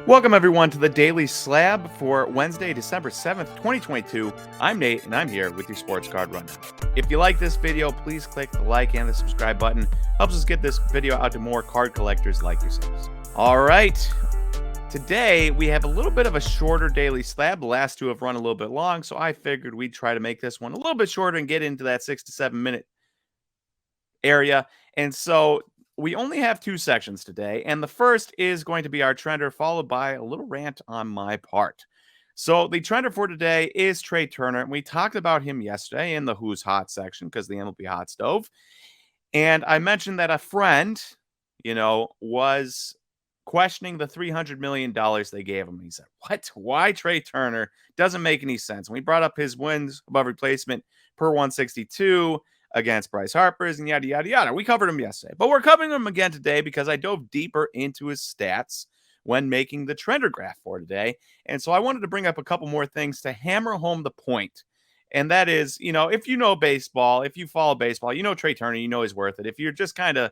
Welcome, everyone, to the Daily Slab for Wednesday, December 7th, 2022. I'm Nate, and I'm here with your sports card rundown. If you like this video, please click the like and the subscribe button. Helps us get this video out to more card collectors like yourselves. All right. Today, we have a little bit of a shorter Daily Slab. The last two have run a little bit long, so I figured we'd try to make this one a little bit shorter and get into that 6 to 7 minute area. And so we only have two sections today, and the first is going to be our trender, followed by a little rant on my part. So the trender for today is Trey Turner, and we talked about him yesterday in the Who's Hot section because the MLB Hot Stove. And I mentioned that a friend, was questioning the $300 million they gave him. He said, "What? Why Trey Turner? Doesn't make any sense." And we brought up his wins above replacement per 162 against Bryce Harper's and yada, yada, yada. We covered him yesterday, but we're covering him again today because I dove deeper into his stats when making the trender graph for today. And so I wanted to bring up a couple more things to hammer home the point. And that is, if you know baseball, if you follow baseball, Trey Turner, he's worth it. If you're just kind of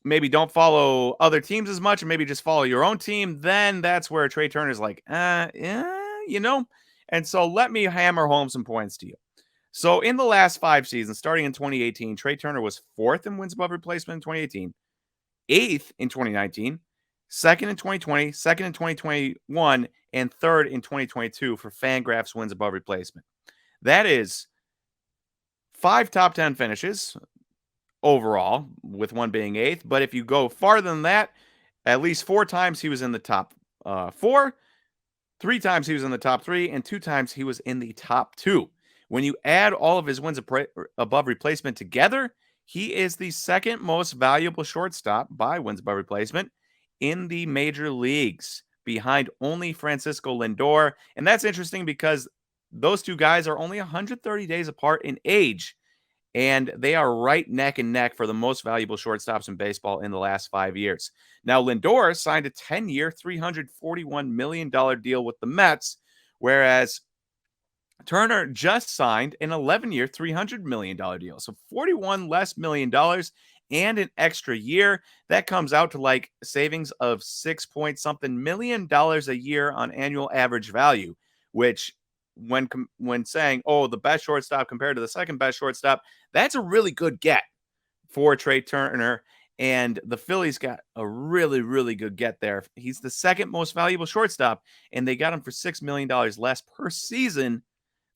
maybe don't follow other teams as much and maybe just follow your own team, then that's where Trey Turner's like, yeah. And so let me hammer home some points to you. So in the last 5 seasons, starting in 2018, Trey Turner was 4th in wins above replacement in 2018, 8th in 2019, 2nd in 2020, 2nd in 2021, and 3rd in 2022 for Fangraphs wins above replacement. That is 5 top 10 finishes overall, with one being 8th. But if you go farther than that, at least 4 times he was in the top 4, 3 times he was in the top 3, and 2 times he was in the top 2. When you add all of his wins above replacement together, he is the second most valuable shortstop by wins above replacement in the major leagues, behind only Francisco Lindor. And that's interesting because those two guys are only 130 days apart in age, and they are right neck and neck for the most valuable shortstops in baseball in the last 5 years. Now, Lindor signed a 10-year, $341 million deal with the Mets, whereas Turner just signed an 11-year, $300 million deal. So $41 less million and an extra year. That comes out to like savings of $6 something million a year on annual average value, which when saying, oh, the best shortstop compared to the second best shortstop, that's a really good get for Trey Turner. And the Phillies got a really, really good get there. He's the second most valuable shortstop, and they got him for $6 million less per season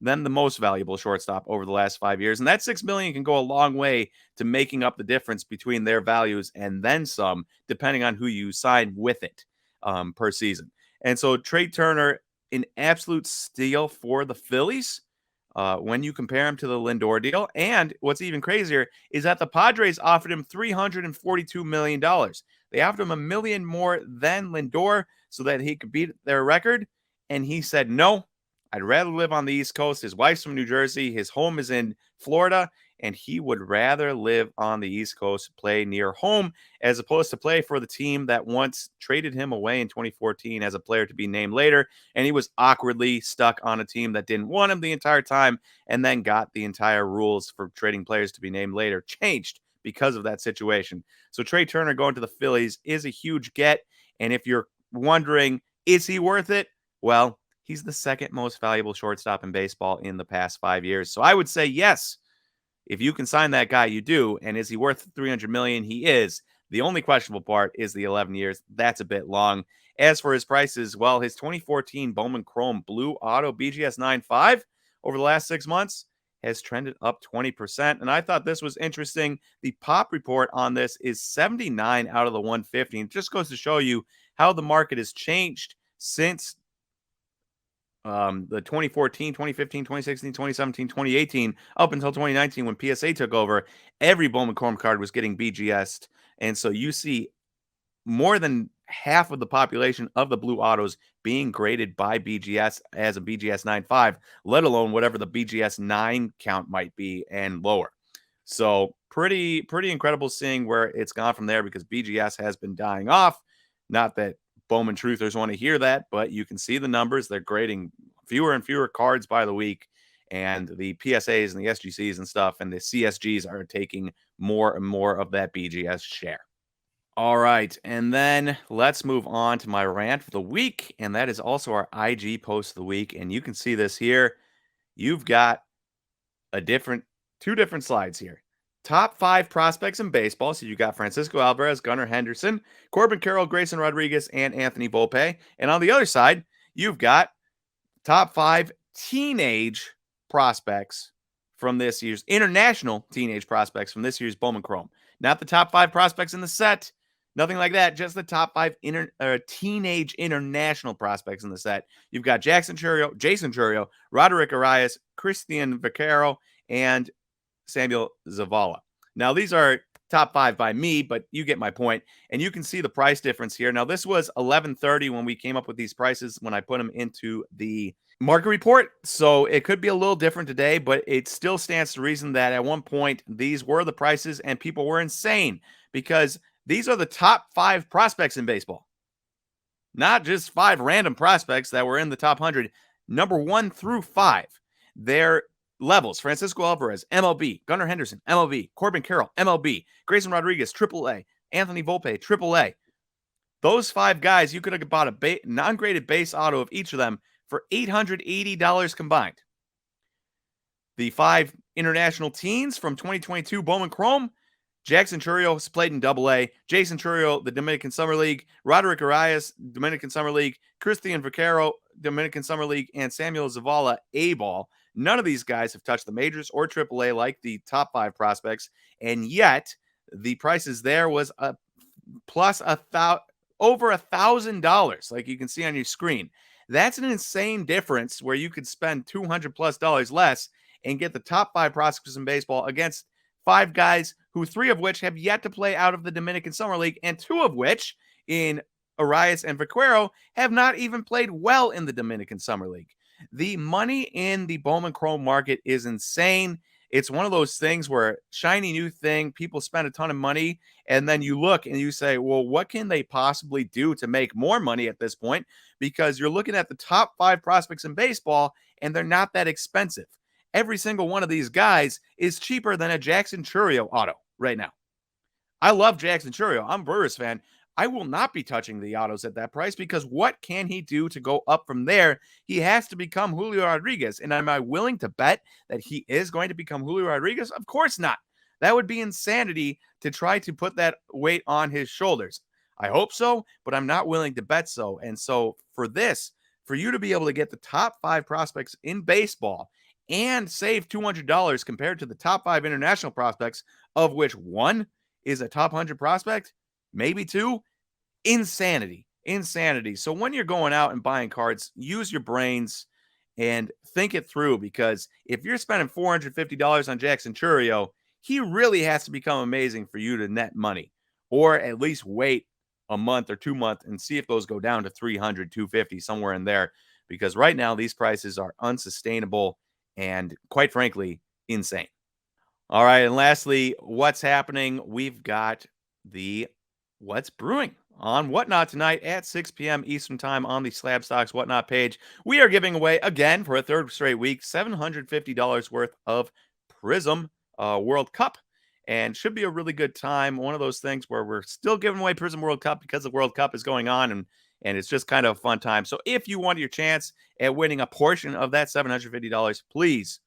than the most valuable shortstop over the last 5 years. And that $6 million can go a long way to making up the difference between their values and then some, depending on who you sign with it per season. And so Trey Turner, an absolute steal for the Phillies when you compare him to the Lindor deal. And what's even crazier is that the Padres offered him $342 million. They offered him $1 million more than Lindor so that he could beat their record. And he said, no, I'd rather live on the East Coast. His wife's from New Jersey. His home is in Florida, and he would rather live on the East Coast, play near home, as opposed to play for the team that once traded him away in 2014 as a player to be named later. And he was awkwardly stuck on a team that didn't want him the entire time, and then got the entire rules for trading players to be named later changed because of that situation. So Trey Turner going to the Phillies is a huge get. And if you're wondering, is he worth it? Well, he's the second most valuable shortstop in baseball in the past 5 years. So I would say yes. If you can sign that guy, you do. And is he worth $300 million? He is. The only questionable part is the 11 years. That's a bit long. As for his prices, well, his 2014 Bowman Chrome Blue Auto BGS 9.5 over the last 6 months has trended up 20%. And I thought this was interesting. The pop report on this is 79 out of the 150. And it just goes to show you how the market has changed since the 2014, 2015, 2016, 2017, 2018, up until 2019 when PSA took over. Every Bowman Chrome card was getting BGS'd. And so you see more than half of the population of the blue autos being graded by BGS as a BGS 9.5, let alone whatever the BGS 9 count might be and lower. So pretty incredible seeing where it's gone from there, because BGS has been dying off. Not that Bowman truthers want to hear that, but you can see the numbers. They're grading fewer and fewer cards by the week, and the PSAs and the SGCs and stuff and the CSGs are taking more and more of that BGS share. All right, and then let's move on to my rant for the week, and that is also our IG post of the week. And you can see this here. You've got a different two different slides here. Top 5 prospects in baseball. So you got Francisco Alvarez, Gunnar Henderson, Corbin Carroll, Grayson Rodriguez, and Anthony Volpe. And on the other side, you've got top 5 teenage prospects from this year's international teenage prospects from this year's Bowman Chrome. Not the top 5 prospects in the set, nothing like that. Just the top 5 teenage international prospects in the set. You've got Jason Churio, Roderick Arias, Christian Vaquero, and Samuel Zavala. Now, these are top 5 by me, but you get my point. And you can see the price difference here. Now, this was $11.30 when we came up with these prices when I put them into the market report. So it could be a little different today, but it still stands to reason that at one point these were the prices and people were insane because these are the top 5 prospects in baseball. Not just 5 random prospects that were in the top 100. Number 1 through 5. They're levels: Francisco Alvarez, MLB; Gunnar Henderson, MLB; Corbin Carroll, MLB; Grayson Rodriguez, AAA; Anthony Volpe, AAA. Those 5 guys, you could have bought a non-graded base auto of each of them for $880 combined. The 5 international teens from 2022 Bowman Chrome: Jackson Churio played in AA, Jason Churio, the Dominican Summer League; Roderick Arias, Dominican Summer League; Christian Vaquero, Dominican Summer League; and Samuel Zavala, A-ball. None of these guys have touched the majors or AAA like the top 5 prospects, and yet the prices there was over $1,000, like you can see on your screen. That's an insane difference where you could spend $200+ less and get the top 5 prospects in baseball against 5 guys who 3 of which have yet to play out of the Dominican Summer League, and 2 of which, in Arias and Vaquero, have not even played well in the Dominican Summer League. The money in the Bowman Chrome market is insane. It's one of those things where shiny new thing, people spend a ton of money, and then you look and you say, well, what can they possibly do to make more money at this point? Because you're looking at the top 5 prospects in baseball, and they're not that expensive. Every single one of these guys is cheaper than a Jackson Churio auto right now. I love Jackson Churio. I'm a Brewers fan. I will not be touching the autos at that price because what can he do to go up from there? He has to become Julio Rodriguez. And am I willing to bet that he is going to become Julio Rodriguez? Of course not. That would be insanity to try to put that weight on his shoulders. I hope so, but I'm not willing to bet so. And so for you to be able to get the top 5 prospects in baseball and save $200 compared to the top 5 international prospects, of which 1 is a top 100 prospect, maybe 2, insanity. So when you're going out and buying cards, use your brains and think it through, because if you're spending $450 on Jackson Churio, he really has to become amazing for you to net money, or at least wait a month or 2 months and see if those go down to $300, $250, somewhere in there, because right now these prices are unsustainable and, quite frankly, insane. All right, and lastly, what's happening? We've got the What's Brewing on Whatnot tonight at 6 p.m. Eastern Time on the SlabStox Whatnot page. We are giving away, again, for a 3rd straight week, $750 worth of Prism World Cup, and should be a really good time. One of those things where we're still giving away Prism World Cup because the World Cup is going on, and it's just kind of a fun time. So if you want your chance at winning a portion of that $750, please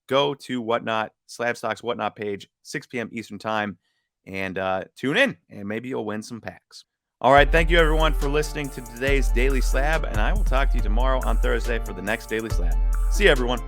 go to Whatnot, SlabStox Whatnot page, 6 p.m. Eastern Time, and tune in, and maybe you'll win some packs. All right, thank you, everyone, for listening to today's Daily Slab, and I will talk to you tomorrow on Thursday for the next Daily Slab. See you, everyone.